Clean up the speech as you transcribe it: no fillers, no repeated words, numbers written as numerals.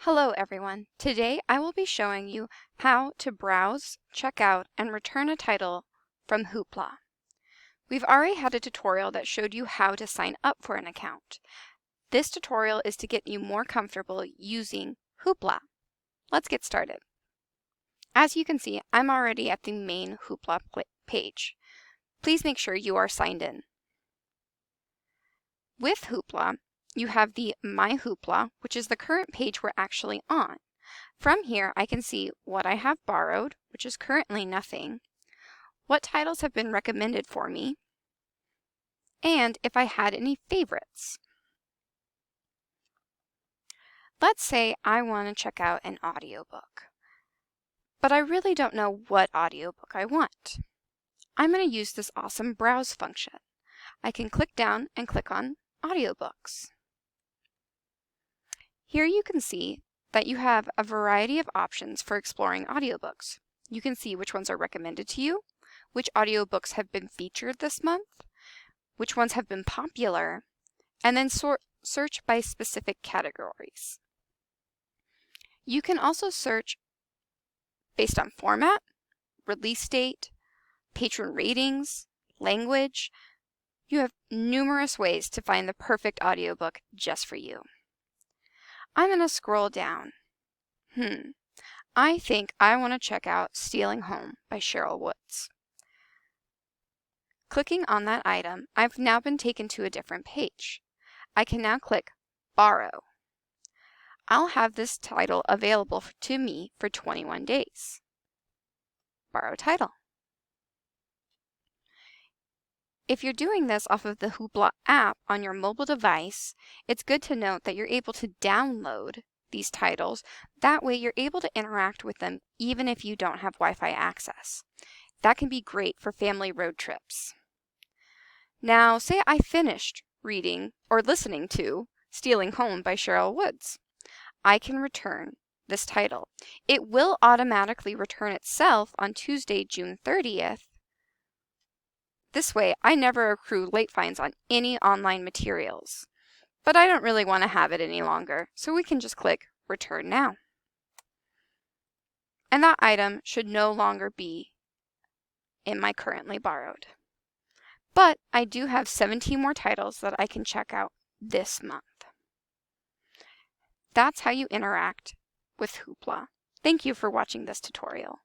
Hello everyone. Today I will be showing you how to browse, check out, and return a title from Hoopla. We've already had a tutorial that showed you how to sign up for an account. This tutorial is to get you more comfortable using Hoopla. Let's get started. As you can see, I'm already at the main Hoopla page. Please make sure you are signed in. With Hoopla, you have the My Hoopla, which is the current page we're actually on. From here, I can see what I have borrowed, which is currently nothing, what titles have been recommended for me, and if I had any favorites. Let's say I want to check out an audiobook, but I really don't know what audiobook I want. I'm going to use this awesome browse function. I can click down and click on Audiobooks. Here you can see that you have a variety of options for exploring audiobooks. You can see which ones are recommended to you, which audiobooks have been featured this month, which ones have been popular, and then search by specific categories. You can also search based on format, release date, patron ratings, language. You have numerous ways to find the perfect audiobook just for you. I'm going to scroll down. I think I want to check out Stealing Home by Cheryl Woods. Clicking on that item, I've now been taken to a different page. I can now click Borrow. I'll have this title available to me for 21 days. Borrow title. If you're doing this off of the Hoopla app on your mobile device, it's good to note that you're able to download these titles. That way you're able to interact with them even if you don't have Wi-Fi access. That can be great for family road trips. Now, say I finished reading or listening to Stealing Home by Cheryl Woods. I can return this title. It will automatically return itself on Tuesday, June 30th. This way, I never accrue late fines on any online materials. But I don't really want to have it any longer, so we can just click Return Now. And that item should no longer be in my currently borrowed. But I do have 17 more titles that I can check out this month. That's how you interact with Hoopla. Thank you for watching this tutorial.